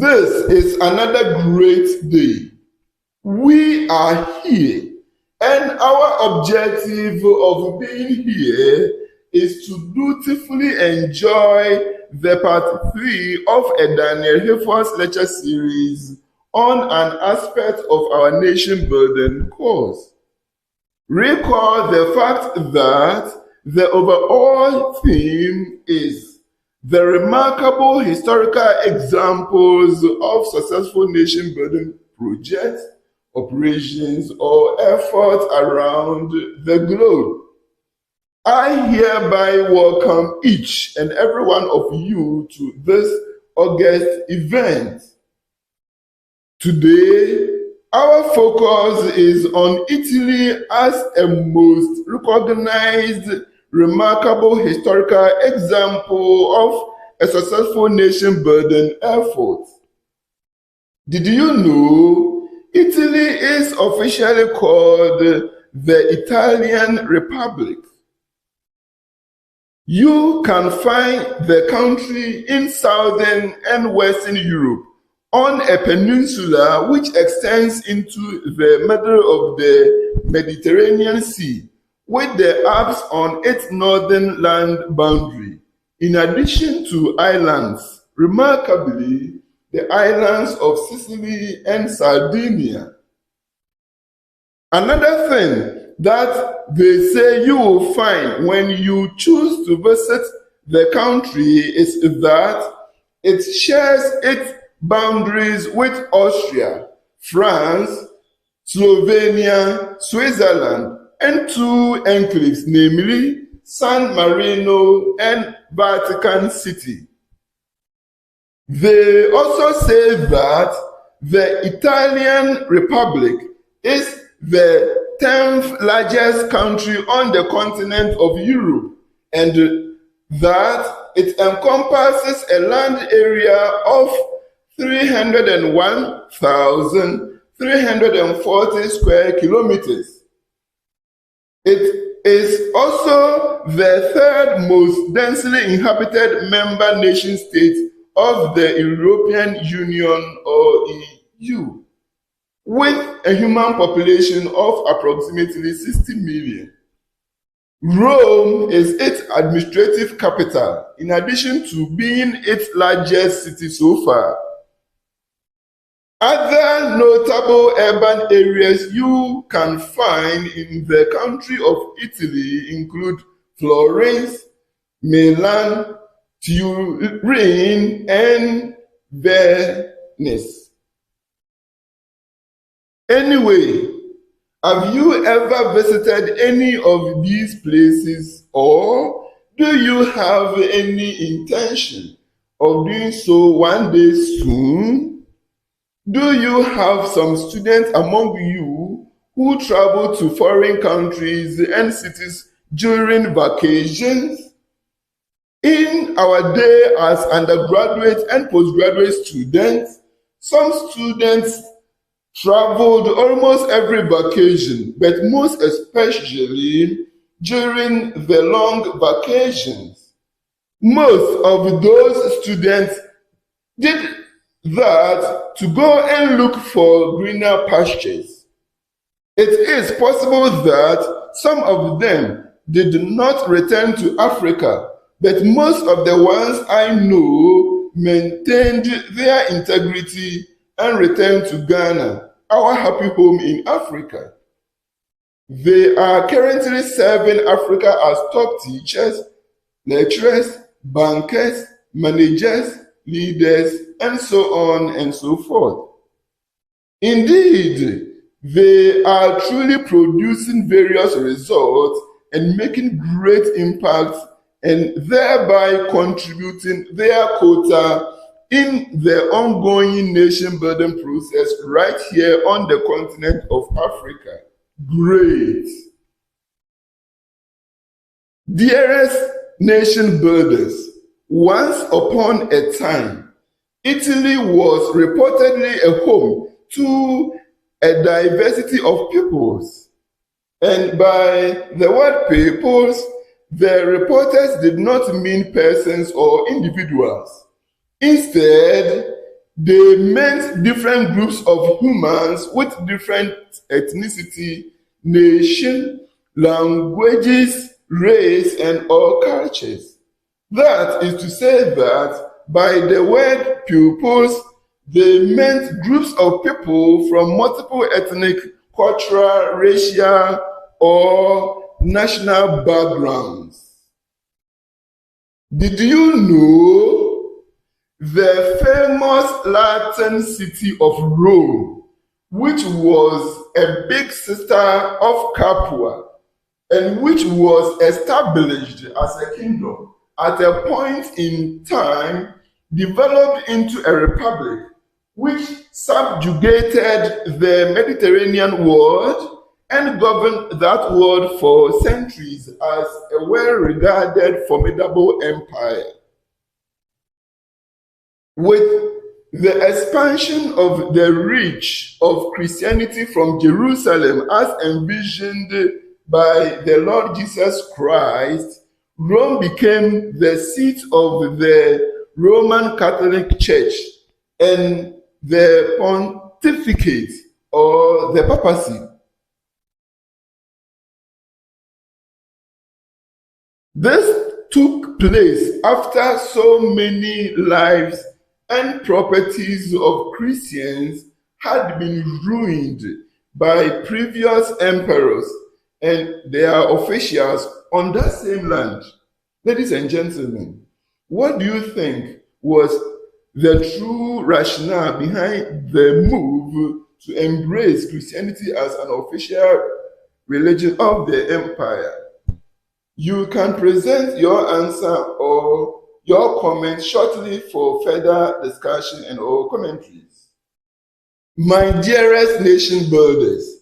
This is another great day. We are here, and our objective of being here is to dutifully enjoy the part 3 of a Daniel Hayford's lecture series on an aspect of our nation building course. Recall the fact that the overall theme is the remarkable historical examples of successful nation building projects, operations, or efforts around the globe. I hereby welcome each and every one of you to this August event. Today, our focus is on Italy as a most recognized, remarkable historical example of a successful nation-building effort. Did you know Italy is officially called the Italian Republic? You can find the country in southern and western Europe on a peninsula which extends into the middle of the Mediterranean Sea, with the Alps on its northern land boundary, in addition to islands, remarkably, the islands of Sicily and Sardinia. Another thing that they say you will find when you choose to visit the country is that it shares its boundaries with Austria, France, Slovenia, Switzerland, and 2 enclaves, namely San Marino and Vatican City. They also say that the Italian Republic is the 10th largest country on the continent of Europe, and that it encompasses a land area of 301,340 square kilometers. It is also the 3rd most densely inhabited member nation state of the European Union or EU, with a human population of approximately 60 million. Rome is its administrative capital, in addition to being its largest city so far. Other notable urban areas you can find in the country of Italy include Florence, Milan, Turin, and Venice. Anyway, have you ever visited any of these places, or do you have any intention of doing so one day soon? Do you have some students among you who travel to foreign countries and cities during vacations? In our day as undergraduate and postgraduate students, some students traveled almost every vacation, but most especially during the long vacations. Most of those students did that to go and look for greener pastures. It is possible that some of them did not return to Africa, but most of the ones I know maintained their integrity and returned to Ghana, our happy home in Africa. They are currently serving Africa as top teachers, lecturers, bankers, managers, leaders, and so on and so forth. Indeed, they are truly producing various results and making great impact, and thereby contributing their quota in the ongoing nation-building process right here on the continent of Africa. Great. Dearest nation builders, once upon a time, Italy was reportedly a home to a diversity of peoples. And by the word peoples, the reporters did not mean persons or individuals. Instead, they meant different groups of humans with different ethnicity, nation, languages, race, and or cultures. That is to say that by the word pupils, they meant groups of people from multiple ethnic, cultural, racial, or national backgrounds. Did you know the famous Latin city of Rome, which was a big sister of Capua, and which was established as a kingdom, at a point in time developed into a republic, which subjugated the Mediterranean world and governed that world for centuries as a well-regarded, formidable empire. With the expansion of the reach of Christianity from Jerusalem as envisioned by the Lord Jesus Christ, Rome became the seat of the Roman Catholic Church and the pontificate or the papacy. This took place after so many lives and properties of Christians had been ruined by previous emperors and their officials on that same land. Ladies and gentlemen, what do you think was the true rationale behind the move to embrace Christianity as an official religion of the empire? You can present your answer or your comment shortly for further discussion and or commentaries. My dearest nation builders,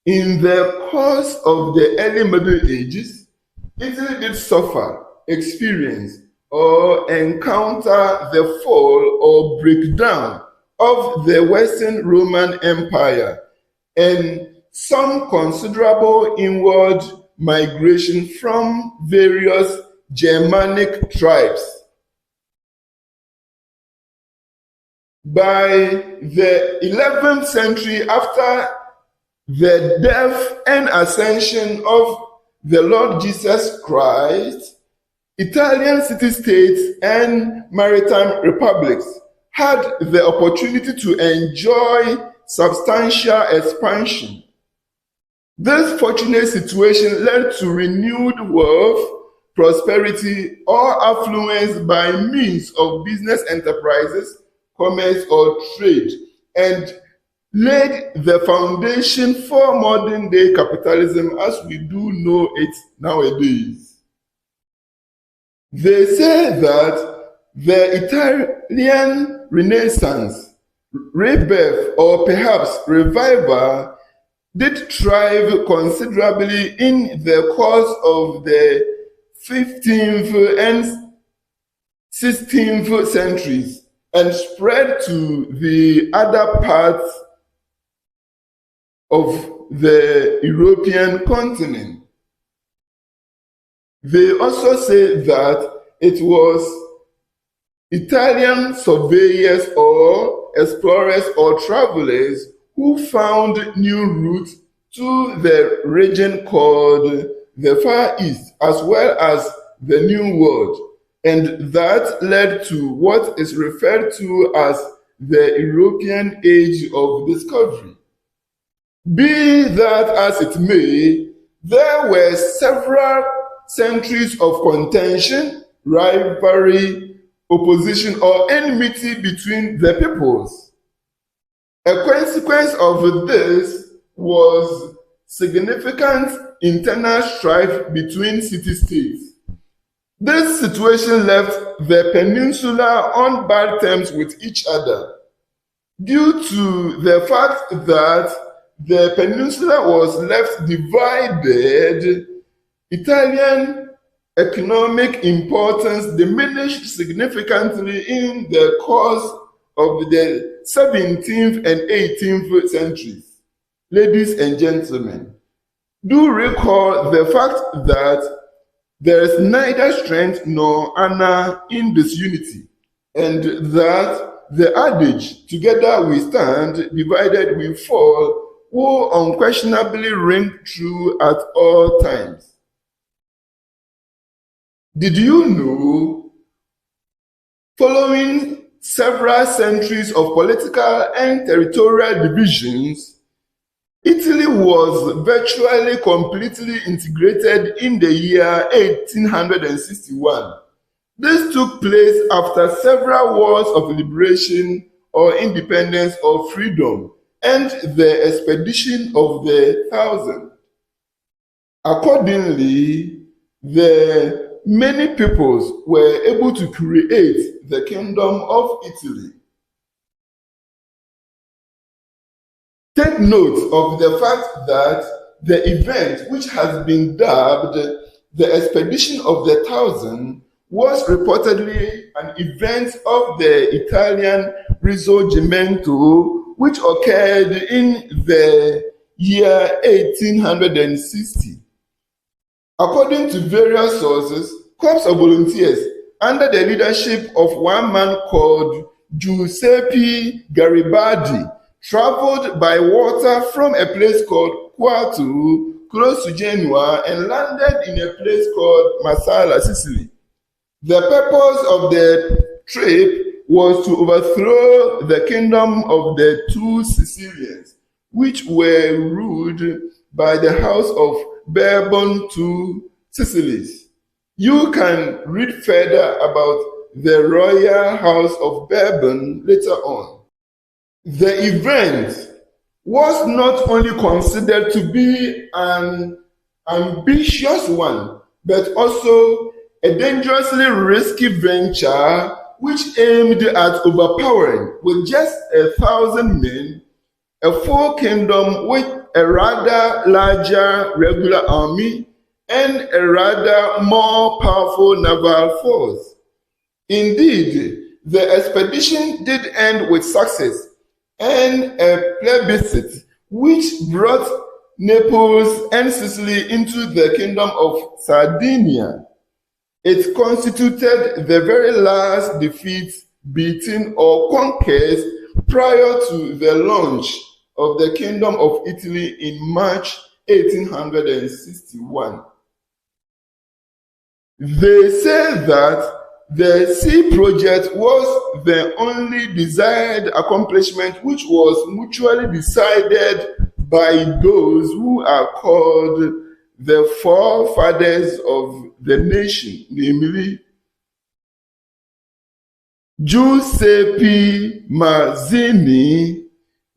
in the course of the early Middle Ages, Italy did suffer, experience, or encounter the fall or breakdown of the Western Roman Empire and some considerable inward migration from various Germanic tribes. By the 11th century, after the death and ascension of the Lord Jesus Christ, Italian city-states and maritime republics had the opportunity to enjoy substantial expansion. This fortunate situation led to renewed wealth, prosperity, or affluence by means of business enterprises, commerce, or trade, and laid the foundation for modern-day capitalism as we do know it nowadays. They say that the Italian Renaissance, rebirth, or perhaps revival did thrive considerably in the course of the 15th and 16th centuries and spread to the other parts of the European continent. They also say that it was Italian surveyors or explorers or travelers who found new routes to the region called the Far East, as well as the New World, and that led to what is referred to as the European Age of Discovery. Be that as it may, there were several centuries of contention, rivalry, opposition, or enmity between the peoples. A consequence of this was significant internal strife between city-states. This situation left the peninsula on bad terms with each other, due to the fact that the peninsula was left divided. Italian economic importance diminished significantly in the course of the 17th and 18th centuries. Ladies and gentlemen, do recall the fact that there is neither strength nor honor in disunity, and that the adage, together we stand, divided we fall, will unquestionably ring true at all times. Did you know, following several centuries of political and territorial divisions, Italy was virtually completely integrated in the year 1861. This took place after several wars of liberation or independence or freedom and the expedition of the Thousand. Accordingly, the many peoples were able to create the Kingdom of Italy. Take note of the fact that the event which has been dubbed the Expedition of the Thousand was reportedly an event of the Italian Risorgimento, which occurred in the year 1860. According to various sources, corps of volunteers under the leadership of one man called Giuseppe Garibaldi traveled by water from a place called Quartu, close to Genoa, and landed in a place called Marsala, Sicily. The purpose of the trip was to overthrow the kingdom of the two Sicilians, which were ruled by the House of Bourbon II Sicilies. You can read further about the Royal House of Bourbon later on. The event was not only considered to be an ambitious one, but also a dangerously risky venture which aimed at overpowering, with just 1,000 men, a full kingdom with a rather larger regular army and a rather more powerful naval force. Indeed, the expedition did end with success and a plebiscite which brought Naples and Sicily into the kingdom of Sardinia. It constituted the very last defeat, beating, or conquest prior to the launch of the Kingdom of Italy in March 1861. They say that the sea project was the only desired accomplishment which was mutually decided by those who are called the forefathers of the nation, namely Giuseppe Mazzini,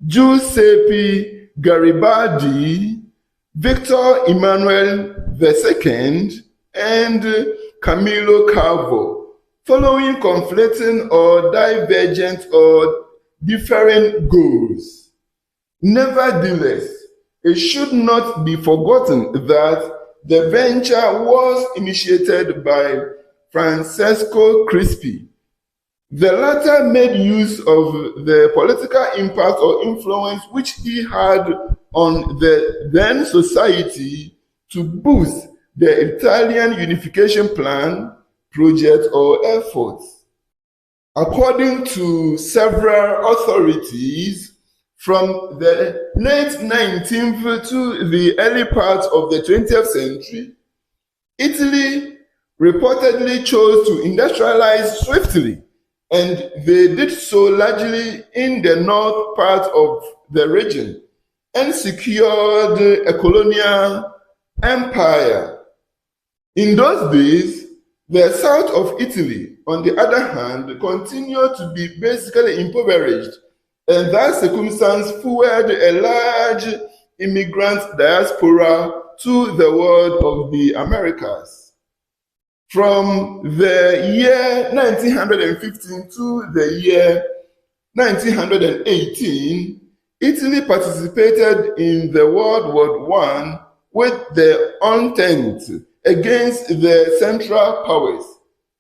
Giuseppe Garibaldi, Victor Emmanuel II, and Camillo Carvo, following conflicting or divergent or different goals. Nevertheless, it should not be forgotten that the venture was initiated by Francesco Crispi. The latter made use of the political impact or influence which he had on the then society to boost the Italian unification plan, project, or efforts. According to several authorities, from the late 19th to the early part of the 20th century, Italy reportedly chose to industrialize swiftly, and they did so largely in the north part of the region and secured a colonial empire. In those days, the south of Italy, on the other hand, continued to be basically impoverished, and that circumstance fueled a large immigrant diaspora to the world of the Americas. From the year 1915 to the year 1918, Italy participated in the World War I with the Entente against the Central Powers.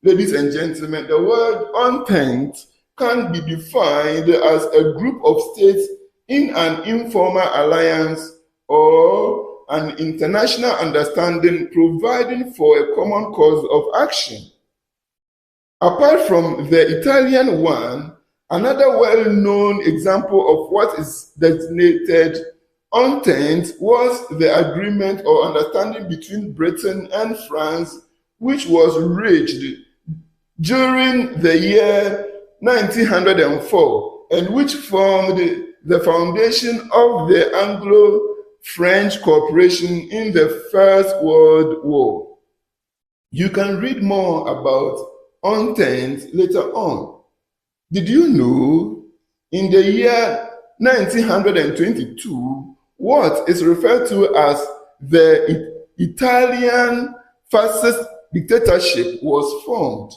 Ladies and gentlemen, the word Entente can be defined as a group of states in an informal alliance or an international understanding providing for a common cause of action. Apart from the Italian one, Another well-known example of what is designated Entente was the agreement or understanding between Britain and France, which was reached during the year 1904 and which formed the foundation of the Anglo-French cooperation in the First World War. You can read more about Entente later on. Did you know in the year 1922, what is referred to as the Italian fascist dictatorship was formed?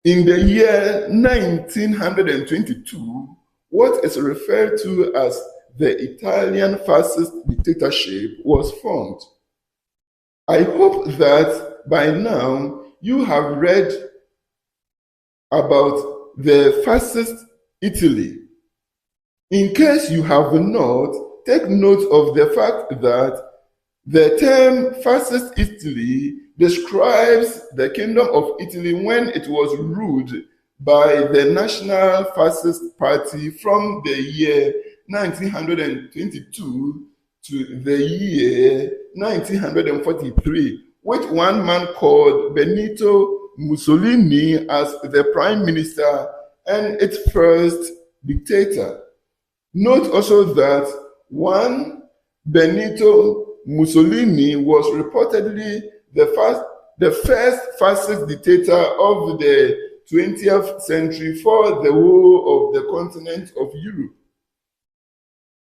In the year 1922, what is referred to as the Italian fascist dictatorship was formed. I hope that by now you have read about the fascist Italy. In case you have not, take note of the fact that the term fascist Italy describes the Kingdom of Italy when it was ruled by the National Fascist Party from the year 1922 to the year 1943, with one man called Benito Mussolini as the prime minister and its first dictator. Note also that one Benito Mussolini was reportedly the first fascist dictator of the 20th century for the whole of the continent of Europe.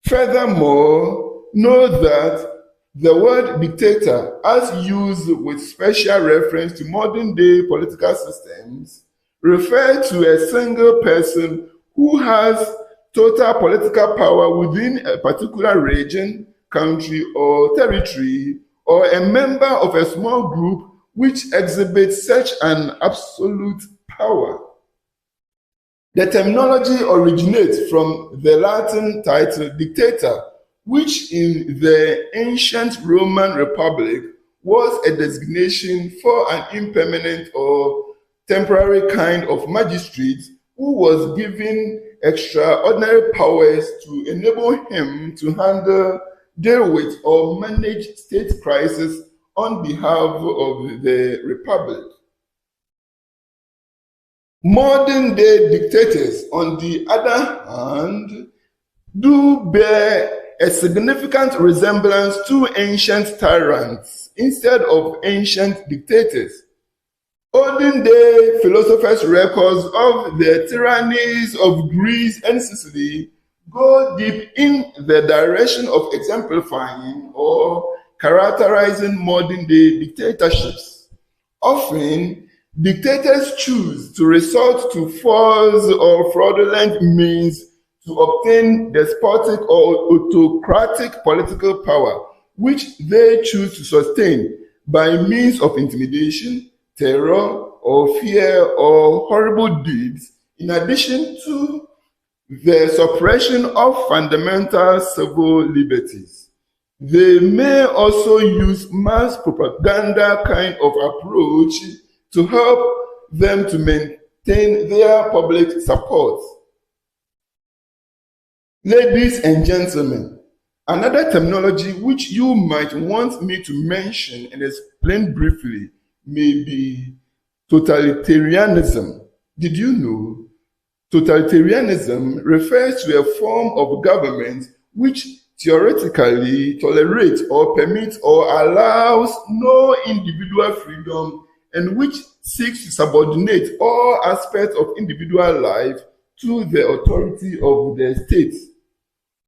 Furthermore, note that the word dictator, as used with special reference to modern-day political systems, refers to a single person who has total political power within a particular region, country, or territory, or a member of a small group which exhibits such an absolute power. The terminology originates from the Latin title dictator, which in the ancient Roman Republic was a designation for an impermanent or temporary kind of magistrate who was given extraordinary powers to enable him to deal with or manage state crises on behalf of the Republic. Modern-day dictators, on the other hand, do bear a significant resemblance to ancient tyrants instead of ancient dictators. Olden-day philosophers' records of the tyrannies of Greece and Sicily go deep in the direction of exemplifying or characterizing modern-day dictatorships. Often, dictators choose to resort to false or fraudulent means to obtain despotic or autocratic political power, which they choose to sustain by means of intimidation, terror, or fear, or horrible deeds, in addition to the suppression of fundamental civil liberties. They may also use mass propaganda kind of approach to help them to maintain their public support. Ladies and gentlemen, another terminology which you might want me to mention and explain briefly may be totalitarianism. Did you know? Totalitarianism refers to a form of government which theoretically tolerates or permits or allows no individual freedom and which seeks to subordinate all aspects of individual life to the authority of the state.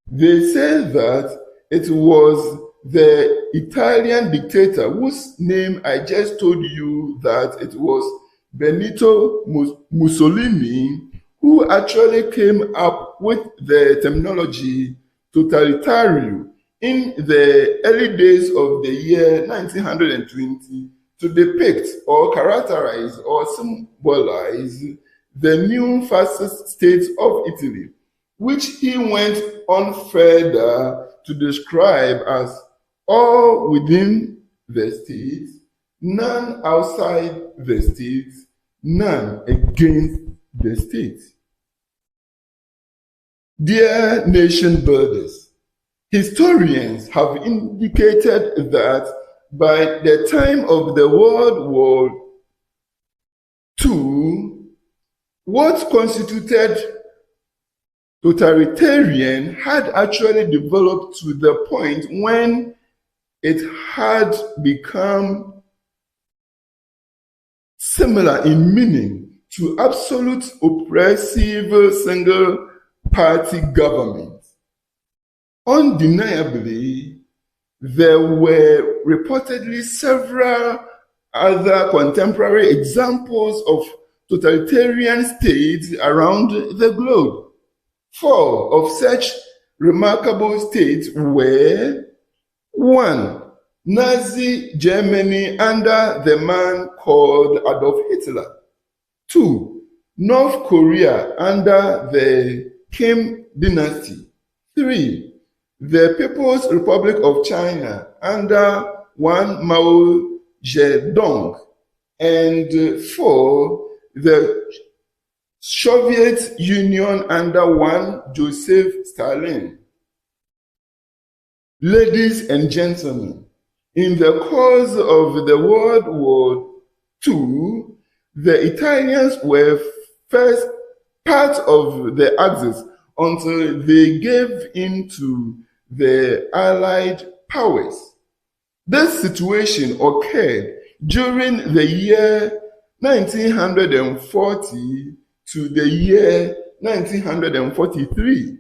They say that it was the Italian dictator whose name I just told you that it was Benito Mussolini who actually came up with the terminology totalitarian in the early days of the year 1920 to depict or characterize or symbolize the new fascist state of Italy, which he went on further to describe as all within the state, none outside the state, none against the state. Dear nation builders, historians have indicated that by the time of the World War II, what constituted totalitarian had actually developed to the point when it had become similar in meaning to absolute oppressive single-party government. Undeniably, there were reportedly several other contemporary examples of totalitarian states around the globe. 4 of such remarkable states were: 1. Nazi Germany under the man called Adolf Hitler. 2. North Korea under the Kim dynasty. 3. The People's Republic of China under one Mao Zedong. And 4. The Soviet Union under one Joseph Stalin. Ladies and gentlemen, in the course of the World War II, the Italians were first part of the Axis until they gave in to the Allied powers. This situation occurred during the year 1940 to the year 1943.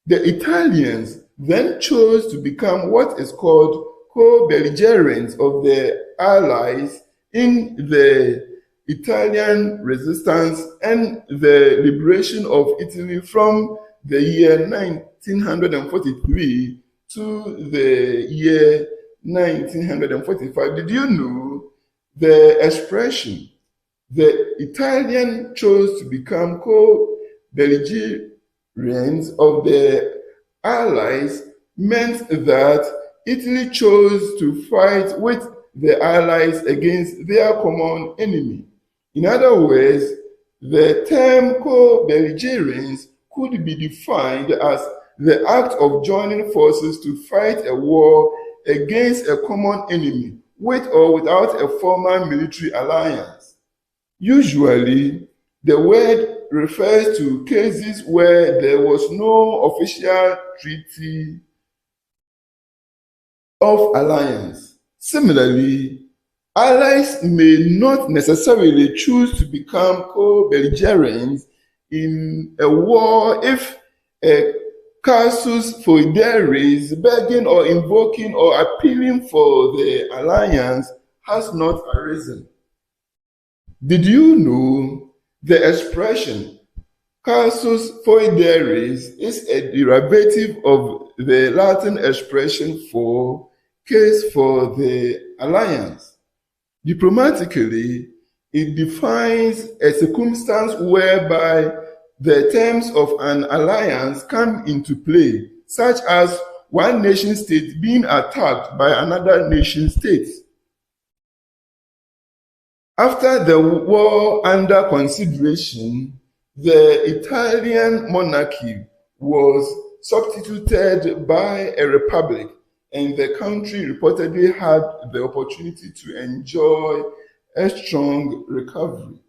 The Italians then chose to become what is called co-belligerents of the Allies in the Italian resistance and the liberation of Italy from the year 1943 to the year 1945. Did you know the expression the Italian chose to become co-belligerents of the Allies meant that Italy chose to fight with the Allies against their common enemy? In other words, the term co-belligerents could be defined as the act of joining forces to fight a war against a common enemy, with or without a formal military alliance. Usually, the word refers to cases where there was no official treaty of alliance. Similarly, allies may not necessarily choose to become co-belligerents in a war if a casus foederis begging or invoking or appealing for the alliance has not arisen. Did you know the expression casus foederis is a derivative of the Latin expression for case for the alliance? Diplomatically, it defines a circumstance whereby the terms of an alliance come into play, such as one nation state being attacked by another nation state. After the war under consideration, the Italian monarchy was substituted by a republic, and the country reportedly had the opportunity to enjoy a strong recovery.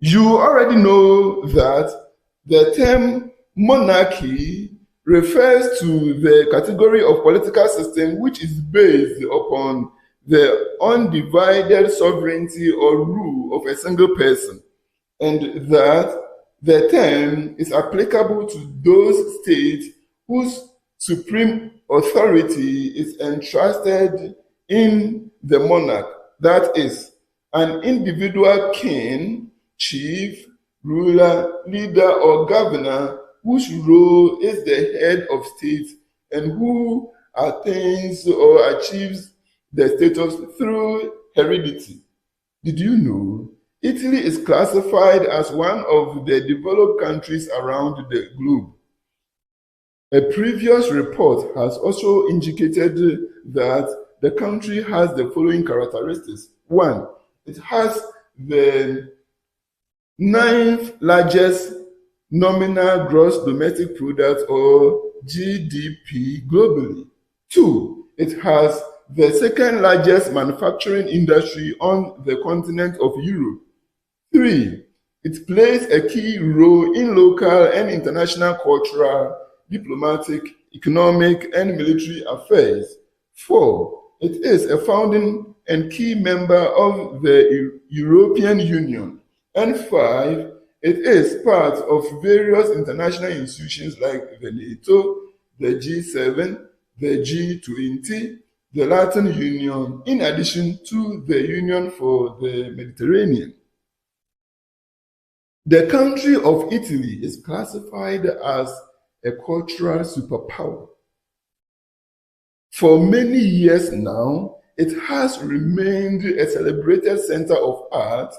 You already know that the term monarchy refers to the category of political system which is based upon the undivided sovereignty or rule of a single person, and that the term is applicable to those states whose supreme authority is entrusted in the monarch, that is, an individual king, chief, ruler, leader, or governor whose role is the head of state and who attains or achieves the status through heredity. Did you know Italy is classified as one of the developed countries around the globe? A previous report has also indicated that the country has the following characteristics. 1. It has the ninth largest nominal gross domestic product or GDP globally. Two, it has the second largest manufacturing industry on the continent of Europe. Three, it plays a key role in local and international cultural, diplomatic, economic, and military affairs. Four, it is a founding and key member of the European Union. And five, it is part of various international institutions like the NATO, the G7, the G20, the Latin Union, in addition to the Union for the Mediterranean. The country of Italy is classified as a cultural superpower. For many years now, it has remained a celebrated center of art,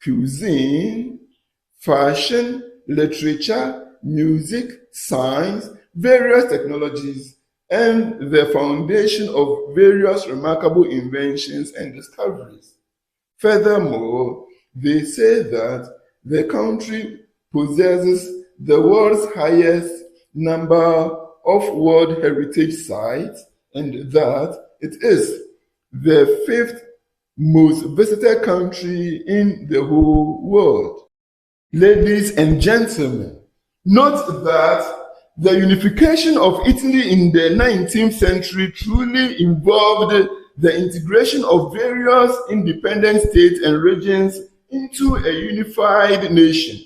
cuisine, fashion, literature, music, science, various technologies, and the foundation of various remarkable inventions and discoveries. Furthermore, they say that the country possesses the world's highest number of World Heritage Sites and that it is the fifth most visited country in the whole world. Ladies and gentlemen, note that the unification of Italy in the 19th century truly involved the integration of various independent states and regions into a unified nation.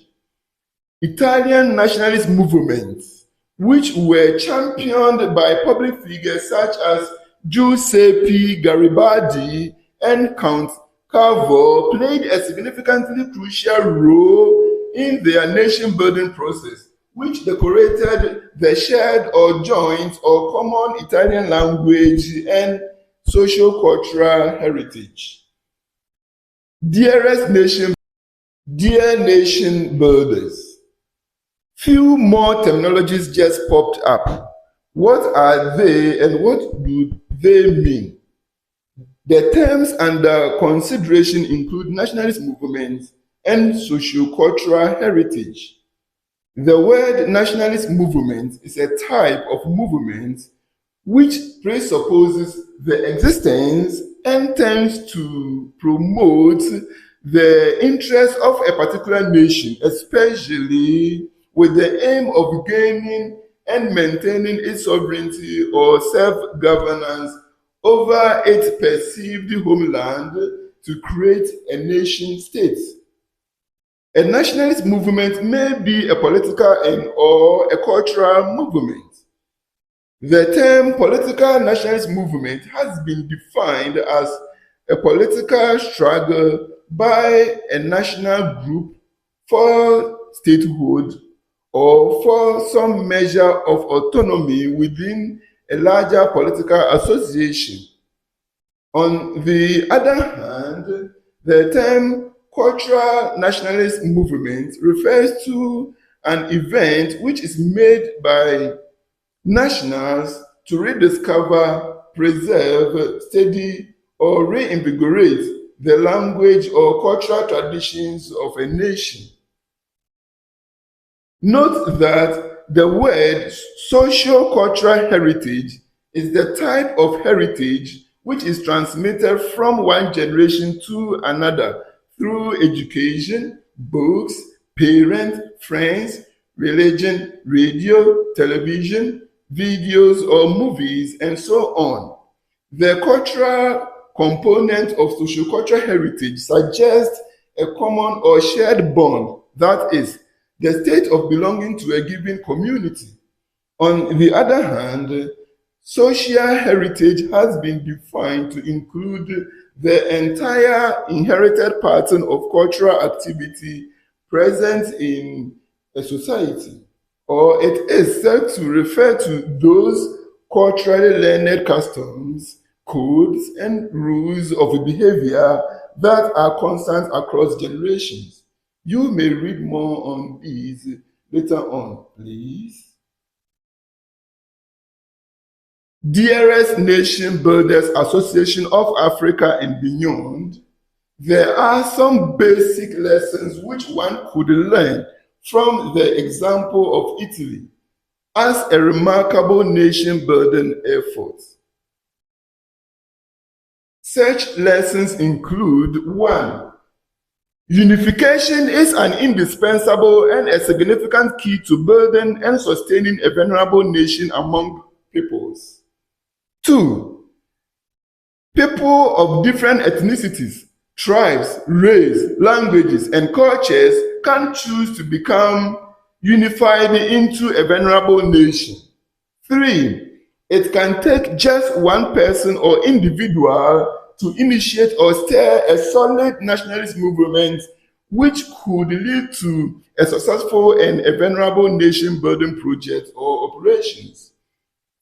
Italian nationalist movements, which were championed by public figures such as Giuseppe Garibaldi and Count Cavour, played a significantly crucial role in their nation-building process, which decorated the shared or joint or common Italian language and socio-cultural heritage. Dear nation builders, few more terminologies just popped up. What are they and what do they mean? The terms under consideration include nationalist movements and socio-cultural heritage. The word nationalist movement is a type of movement which presupposes the existence and tends to promote the interests of a particular nation, especially with the aim of gaining and maintaining its sovereignty or self-governance over its perceived homeland to create a nation state. A nationalist movement may be a political and or a cultural movement. The term political nationalist movement has been defined as a political struggle by a national group for statehood or for some measure of autonomy within a larger political association. On the other hand, the term cultural nationalist movement refers to an event which is made by nationals to rediscover, preserve, study, or reinvigorate the language or cultural traditions of a nation. Note that the word socio-cultural heritage is the type of heritage which is transmitted from one generation to another through education, books, parents, friends, religion, radio, television, videos or movies, and so on. The cultural component of sociocultural heritage suggests a common or shared bond, that is, the state of belonging to a given community. On the other hand, social heritage has been defined to include the entire inherited pattern of cultural activity present in a society, or it is said to refer to those culturally learned customs, codes, and rules of behavior that are constant across generations. You may read more on these later on, please. Dearest Nation Builders Association of Africa and Beyond, There are some basic lessons which one could learn from the example of Italy as a remarkable nation-building effort. Such lessons include: 1. Unification is an indispensable and a significant key to building and sustaining a venerable nation among peoples. 2. People of different ethnicities, tribes, race, languages, and cultures can choose to become unified into a venerable nation. 3. It can take just one person or individual to initiate or stir a solid nationalist movement which could lead to a successful and a venerable nation-building project or operations.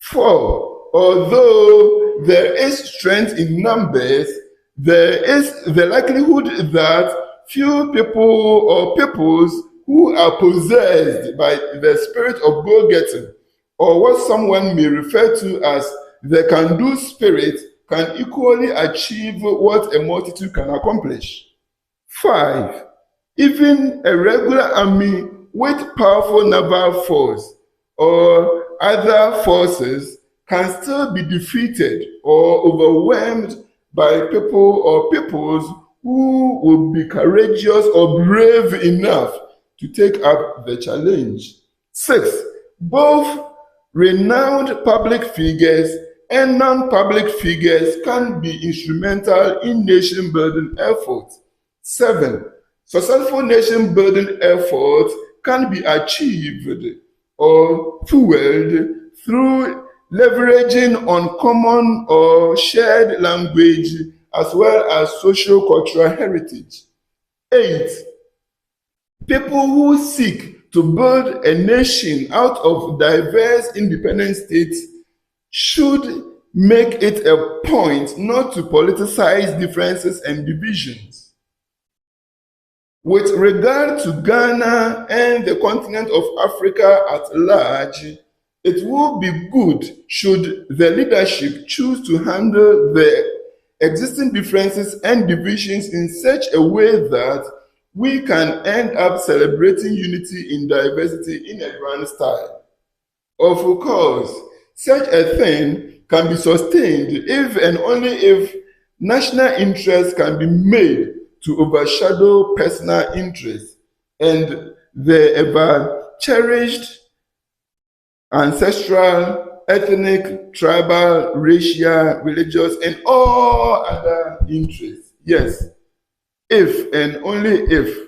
4. Although there is strength in numbers, there is the likelihood that few people or peoples who are possessed by the spirit of goal-getting, or what someone may refer to as the can-do spirit, can equally achieve what a multitude can accomplish. 5. Even a regular army with powerful naval force or other forces can still be defeated or overwhelmed by people or peoples who will be courageous or brave enough to take up the challenge. 6. Both renowned public figures and non-public figures can be instrumental in nation-building efforts. 7. Successful nation-building efforts can be achieved or fueled through leveraging on common or shared language as well as social-cultural heritage. 8. People who seek to build a nation out of diverse independent states should make it a point not to politicize differences and divisions. With regard to Ghana and the continent of Africa at large, it will be good should the leadership choose to handle the existing differences and divisions in such a way that we can end up celebrating unity in diversity in a grand style. Of course, such a thing can be sustained if and only if national interest can be made to overshadow personal interests and the ever-cherished ancestral, ethnic, tribal, racial, religious, and all other interests. Yes, if and only if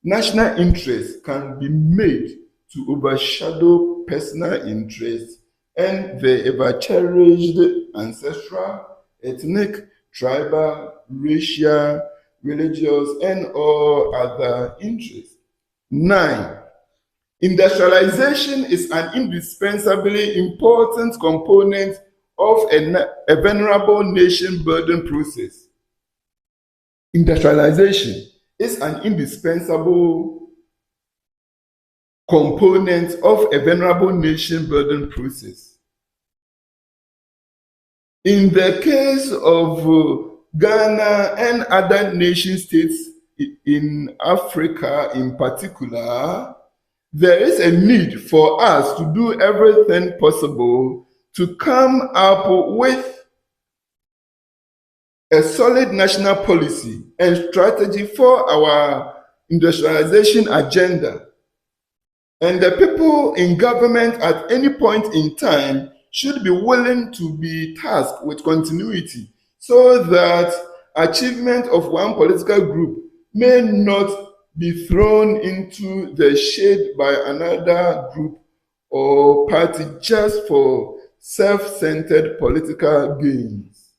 national interest can be made to overshadow personal interests and the ever-cherished ancestral, ethnic, tribal, racial, religious, and all other interests. 9. Industrialization is an indispensably important component of a venerable nation-building process. Industrialization is an indispensable component of a venerable nation-building process. In the case of Ghana and other nation-states in Africa in particular, there is a need for us to do everything possible to come up with a solid national policy and strategy for our industrialization agenda. And the people in government at any point in time should be willing to be tasked with continuity so that achievement of one political group may not be thrown into the shade by another group or party just for self-centered political gains.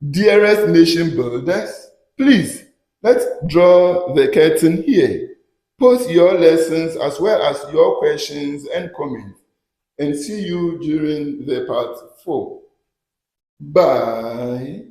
Dearest nation builders, please, let's draw the curtain here. Post your lessons as well as your questions and comments, and see you during the part 4. Bye.